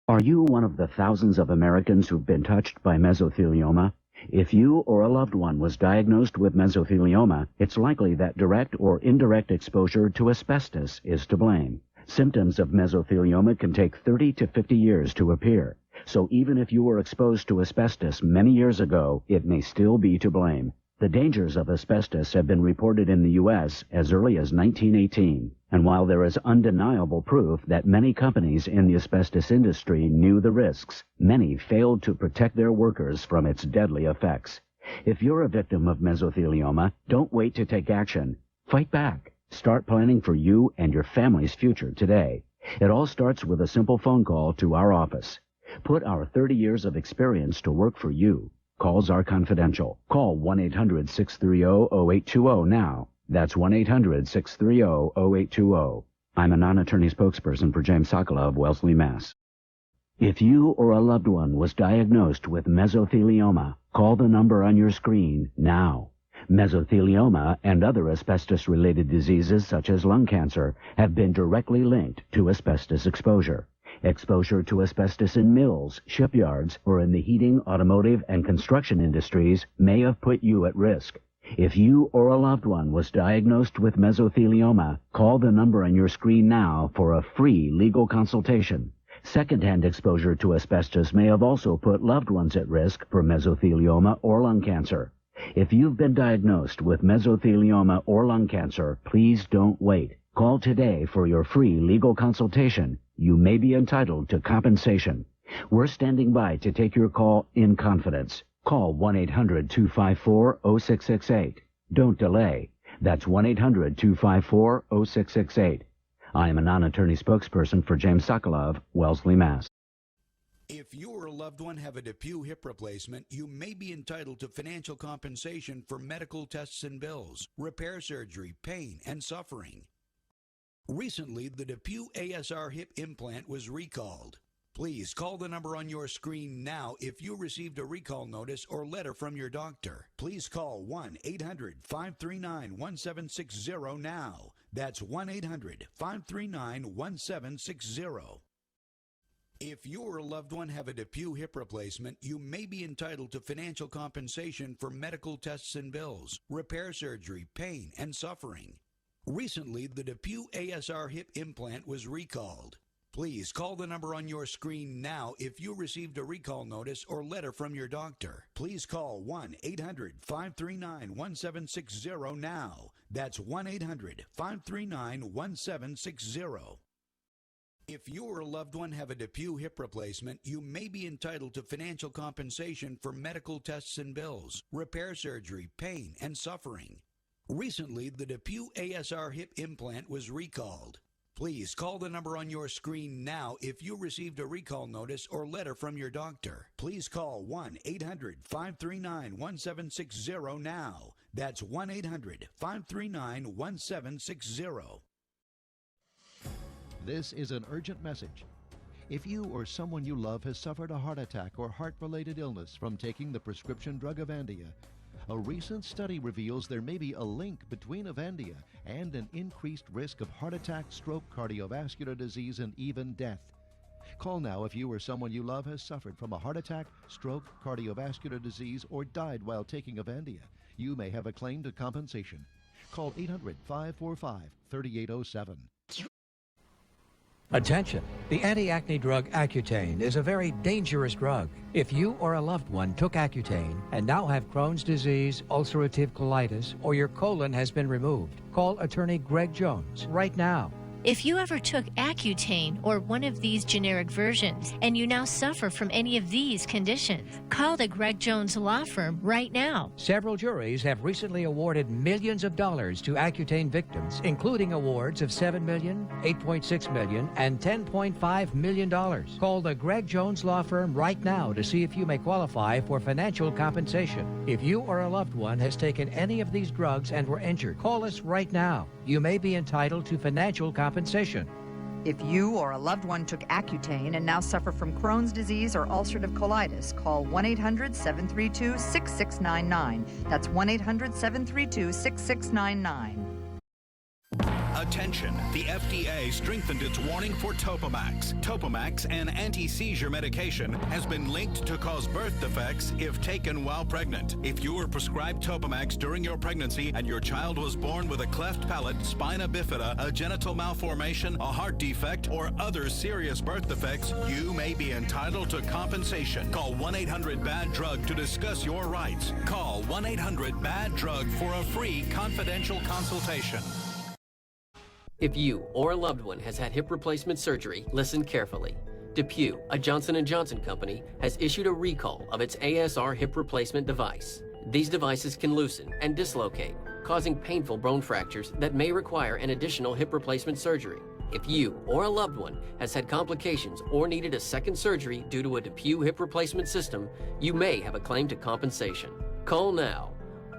Are you one of the thousands of Americans who've been touched by mesothelioma? If you or a loved one was diagnosed with mesothelioma, it's likely that direct or indirect exposure to asbestos is to blame. Symptoms of mesothelioma can take 30 to 50 years to appear. So even if you were exposed to asbestos many years ago, it may still be to blame. The dangers of asbestos have been reported in the U.S. as early as 1918. And while there is undeniable proof that many companies in the asbestos industry knew the risks, many failed to protect their workers from its deadly effects. If you're a victim of mesothelioma, don't wait to take action. Fight back. Start planning for you and your family's future today. It all starts with a simple phone call to our office. Put our 30 years of experience to work for you. Calls are confidential. Call 1-800-630-0820 now. That's 1-800-630-0820. I'm a non-attorney spokesperson for James Sokolow of Wellesley, Mass. If you or a loved one was diagnosed with mesothelioma, call the number on your screen now. Mesothelioma and other asbestos-related diseases such as lung cancer have been directly linked to asbestos exposure. Exposure to asbestos in mills, shipyards, or in the heating, automotive, and construction industries may have put you at risk. If you or a loved one was diagnosed with mesothelioma, call the number on your screen now for a free legal consultation. Secondhand exposure to asbestos may have also put loved ones at risk for mesothelioma or lung cancer. If you've been diagnosed with mesothelioma or lung cancer, please don't wait. Call today for your free legal consultation. You may be entitled to compensation. We're standing by to take your call in confidence. Call 1-800-254-0668. Don't delay. That's 1-800-254-0668. I am a non-attorney spokesperson for James Sokolow of Wellesley, Mass. If you or a loved one have a DePuy hip replacement, you may be entitled to financial compensation for medical tests and bills, repair surgery, pain, and suffering. Recently, the DePuy ASR hip implant was recalled. Please call the number on your screen now if you received a recall notice or letter from your doctor. Please call 1-800-539-1760 now. That's 1-800-539-1760. If you or a loved one have a DePuy hip replacement, you may be entitled to financial compensation for medical tests and bills, repair surgery, pain, and suffering. Recently, the DePuy ASR hip implant was recalled. Please call the number on your screen now if you received a recall notice or letter from your doctor. Please call 1-800-539-1760 now. That's 1-800-539-1760. If you or a loved one have a DePuy hip replacement, you may be entitled to financial compensation for medical tests and bills, repair surgery, pain, and suffering. Recently, the DePuy ASR hip implant was recalled. Please call the number on your screen now if you received a recall notice or letter from your doctor. Please call 1-800-539-1760 now. That's 1-800-539-1760. This is an urgent message. If you or someone you love has suffered a heart attack or heart-related illness from taking the prescription drug Avandia, a recent study reveals there may be a link between Avandia and an increased risk of heart attack, stroke, cardiovascular disease, and even death. Call now if you or someone you love has suffered from a heart attack, stroke, cardiovascular disease, or died while taking Avandia. You may have a claim to compensation. Call 800-545-3807. Attention! The anti-acne drug Accutane is a very dangerous drug. If you or a loved one took Accutane and now have Crohn's disease, ulcerative colitis, or your colon has been removed, call attorney Greg Jones right now. If you ever took Accutane or one of these generic versions and you now suffer from any of these conditions, call the Greg Jones Law Firm right now. Several juries have recently awarded millions of dollars to Accutane victims, including awards of $7 million, $8.6 million, and $10.5 million. Call the Greg Jones Law Firm right now to see if you may qualify for financial compensation. If you or a loved one has taken any of these drugs and were injured, call us right now. You may be entitled to financial compensation. If you or a loved one took Accutane and now suffer from Crohn's disease or ulcerative colitis, call 1-800-732-6699. That's 1-800-732-6699. Attention, the FDA strengthened its warning for Topamax. Topamax, an anti-seizure medication, has been linked to cause birth defects if taken while pregnant. If you were prescribed Topamax during your pregnancy and your child was born with a cleft palate, spina bifida, a genital malformation, a heart defect, or other serious birth defects, you may be entitled to compensation. Call 1-800-BAD-DRUG to discuss your rights. Call 1-800-BAD-DRUG for a free confidential consultation. If you or a loved one has had hip replacement surgery, listen carefully. DePuy, a Johnson & Johnson company, has issued a recall of its ASR hip replacement device. These devices can loosen and dislocate, causing painful bone fractures that may require an additional hip replacement surgery. If you or a loved one has had complications or needed a second surgery due to a DePuy hip replacement system, you may have a claim to compensation. Call now,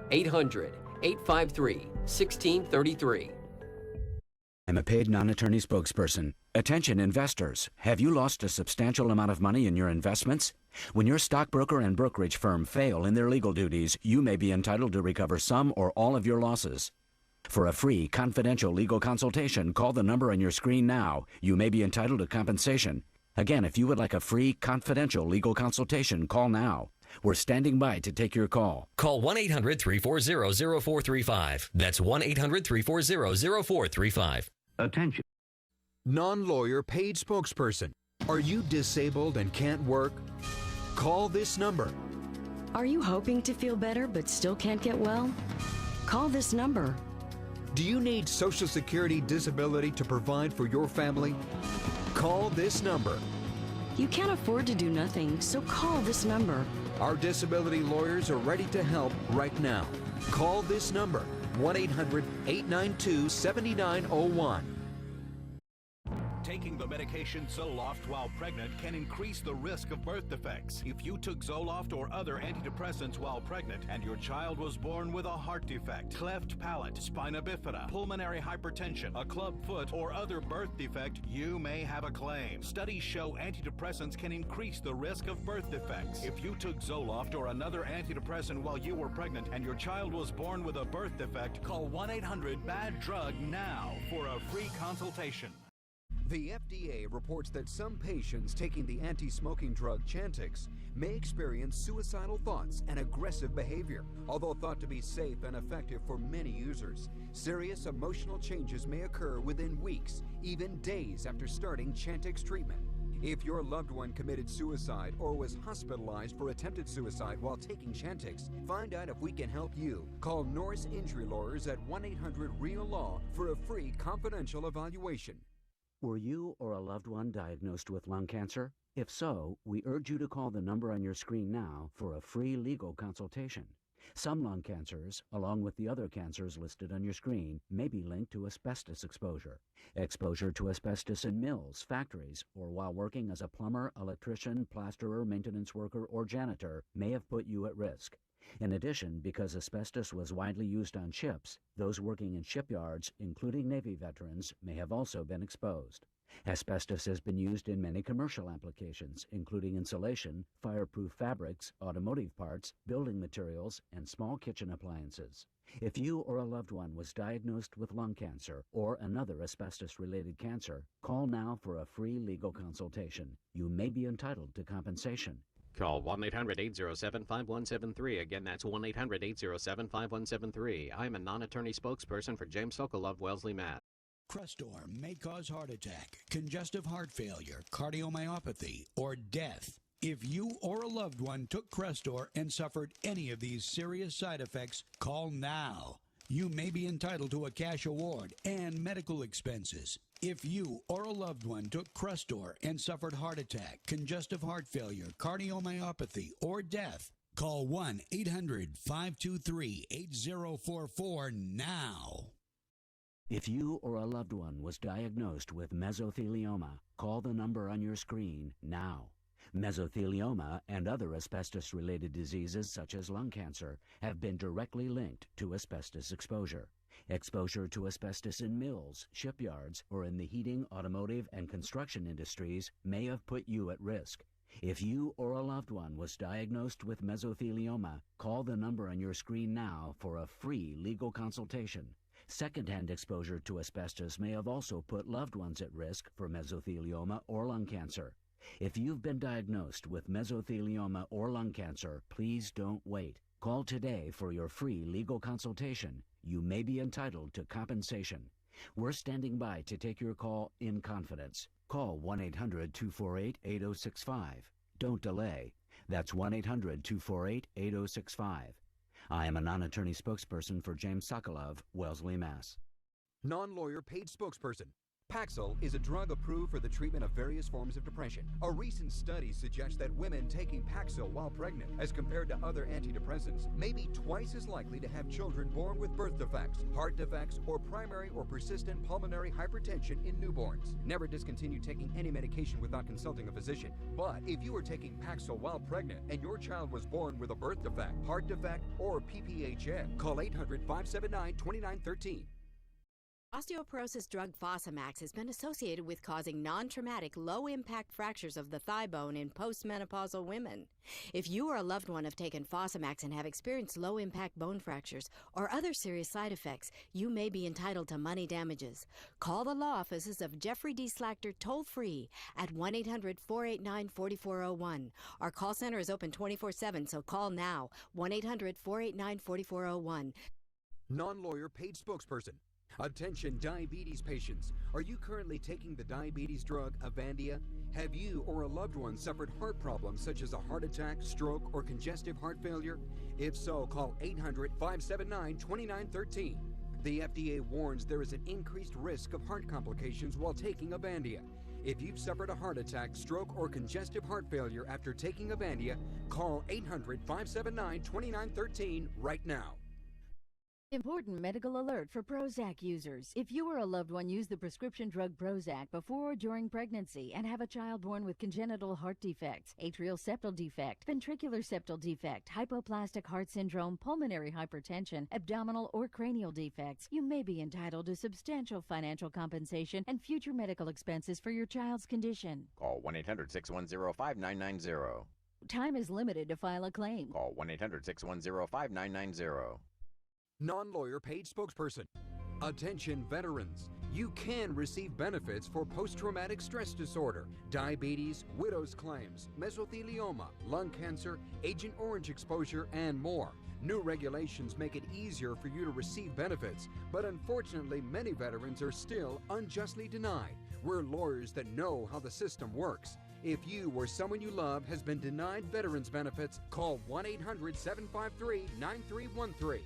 800-853-1633. I'm a paid non-attorney spokesperson. Attention investors, have you lost a substantial amount of money in your investments? When your stockbroker and brokerage firm fail in their legal duties, you may be entitled to recover some or all of your losses. For a free, confidential legal consultation, call the number on your screen now. You may be entitled to compensation. Again, if you would like a free, confidential legal consultation, call now. We're standing by to take your call. Call 1-800-340-0435. That's 1-800-340-0435. Attention. Non-lawyer paid spokesperson. Are you disabled and can't work? Call this number. Are you hoping to feel better but still can't get well? Call this number. Do you need Social Security disability to provide for your family? Call this number. You can't afford to do nothing, so call this number. Our disability lawyers are ready to help right now. Call this number, 1-800-892-7901. Taking the medication Zoloft while pregnant can increase the risk of birth defects. If you took Zoloft or other antidepressants while pregnant and your child was born with a heart defect, cleft palate, spina bifida, pulmonary hypertension, a club foot, or other birth defect, you may have a claim. Studies show antidepressants can increase the risk of birth defects. If you took Zoloft or another antidepressant while you were pregnant and your child was born with a birth defect, call 1-800-BAD-DRUG now for a free consultation. The FDA reports that some patients taking the anti-smoking drug Chantix may experience suicidal thoughts and aggressive behavior. Although thought to be safe and effective for many users, serious emotional changes may occur within weeks, even days after starting Chantix treatment. If your loved one committed suicide or was hospitalized for attempted suicide while taking Chantix, find out if we can help you. Call Norris Injury Lawyers at 1-800-REAL-LAW for a free confidential evaluation. Were you or a loved one diagnosed with lung cancer? If so, we urge you to call the number on your screen now for a free legal consultation. Some lung cancers, along with the other cancers listed on your screen, may be linked to asbestos exposure. Exposure to asbestos in mills, factories, or while working as a plumber, electrician, plasterer, maintenance worker, or janitor may have put you at risk. In addition, because asbestos was widely used on ships, those working in shipyards, including Navy veterans, may have also been exposed. Asbestos has been used in many commercial applications, including insulation, fireproof fabrics, automotive parts, building materials, and small kitchen appliances. If you or a loved one was diagnosed with lung cancer or another asbestos-related cancer, call now for a free legal consultation. You may be entitled to compensation. Call 1-800-807-5173. Again, that's 1-800-807-5173. I'm a non-attorney spokesperson for James Sokolove, Wellesley, Mass. Crestor may cause heart attack, congestive heart failure, cardiomyopathy, or death. If you or a loved one took Crestor and suffered any of these serious side effects, call now. You may be entitled to a cash award and medical expenses. If you or a loved one took Crestor and suffered heart attack, congestive heart failure, cardiomyopathy, or death, call 1-800-523-8044 now. If you or a loved one was diagnosed with mesothelioma, call the number on your screen now. Mesothelioma and other asbestos-related diseases such as lung cancer have been directly linked to asbestos exposure. Exposure to asbestos in mills, shipyards, or in the heating, automotive, and construction industries may have put you at risk. If you or a loved one was diagnosed with mesothelioma, call the number on your screen now for a free legal consultation. Secondhand exposure to asbestos may have also put loved ones at risk for mesothelioma or lung cancer. If you've been diagnosed with mesothelioma or lung cancer, please don't wait. Call today for your free legal consultation. You may be entitled to compensation. We're standing by to take your call in confidence. Call 1-800-248-8065. Don't delay. That's 1-800-248-8065. I am a non-attorney spokesperson for James Sokolov, Wellesley, Mass. Non-lawyer paid spokesperson. Paxil is a drug approved for the treatment of various forms of depression. A recent study suggests that women taking Paxil while pregnant, as compared to other antidepressants, may be twice as likely to have children born with birth defects, heart defects, or primary or persistent pulmonary hypertension in newborns. Never discontinue taking any medication without consulting a physician. But if you are taking Paxil while pregnant and your child was born with a birth defect, heart defect, or PPHN, call 800-579-2913. Osteoporosis drug Fosamax has been associated with causing non-traumatic, low-impact fractures of the thigh bone in postmenopausal women. If you or a loved one have taken Fosamax and have experienced low-impact bone fractures or other serious side effects, you may be entitled to money damages. Call the law offices of Jeffrey D. Slachter toll-free at 1-800-489-4401. Our call center is open 24/7, so call now, 1-800-489-4401. Non-lawyer paid spokesperson. Attention diabetes patients. Are you currently taking the diabetes drug Avandia? Have you or a loved one suffered heart problems such as a heart attack, stroke, or congestive heart failure? If so, call 800-579-2913. The FDA warns there is an increased risk of heart complications while taking Avandia. If you've suffered a heart attack, stroke, or congestive heart failure after taking Avandia, call 800-579-2913 right now. Important medical alert for Prozac users. If you or a loved one use the prescription drug Prozac before or during pregnancy and have a child born with congenital heart defects, atrial septal defect, ventricular septal defect, hypoplastic heart syndrome, pulmonary hypertension, abdominal or cranial defects, you may be entitled to substantial financial compensation and future medical expenses for your child's condition. Call 1-800-610-5990. Time is limited to file a claim. Call 1-800-610-5990. Non-lawyer paid spokesperson. Attention veterans. You can receive benefits for post-traumatic stress disorder, diabetes, widow's claims, mesothelioma, lung cancer, Agent Orange exposure, and more. New regulations make it easier for you to receive benefits, but unfortunately many veterans are still unjustly denied. We're lawyers that know how the system works. If you or someone you love has been denied veterans benefits, call 1-800-753-9313.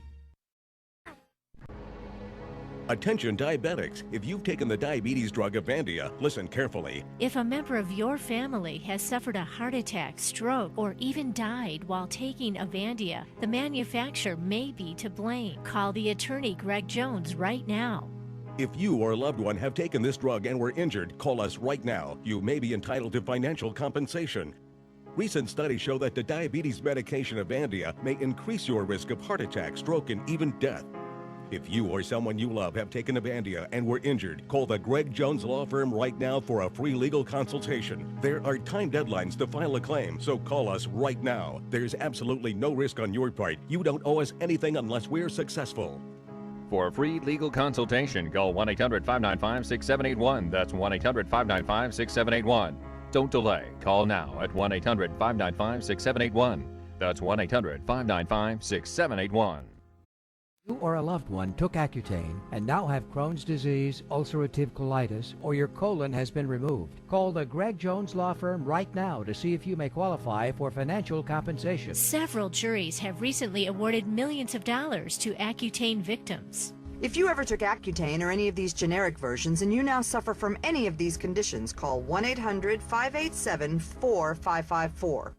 Attention diabetics, if you've taken the diabetes drug Avandia, listen carefully. If a member of your family has suffered a heart attack, stroke, or even died while taking Avandia, the manufacturer may be to blame. Call the attorney Greg Jones right now. If you or a loved one have taken this drug and were injured, call us right now. You may be entitled to financial compensation. Recent studies show that the diabetes medication Avandia may increase your risk of heart attack, stroke, and even death. If you or someone you love have taken Avandia and were injured, call the Greg Jones Law Firm right now for a free legal consultation. There are time deadlines to file a claim, so call us right now. There's absolutely no risk on your part. You don't owe us anything unless we're successful. For a free legal consultation, call 1-800-595-6781. That's 1-800-595-6781. Don't delay. Call now at 1-800-595-6781. That's 1-800-595-6781. You or a loved one took Accutane and now have Crohn's disease, ulcerative colitis, or your colon has been removed. Call the Greg Jones Law Firm right now to see if you may qualify for financial compensation. Several juries have recently awarded millions of dollars to Accutane victims. If you ever took Accutane or any of these generic versions and you now suffer from any of these conditions, call 1-800-587-4554.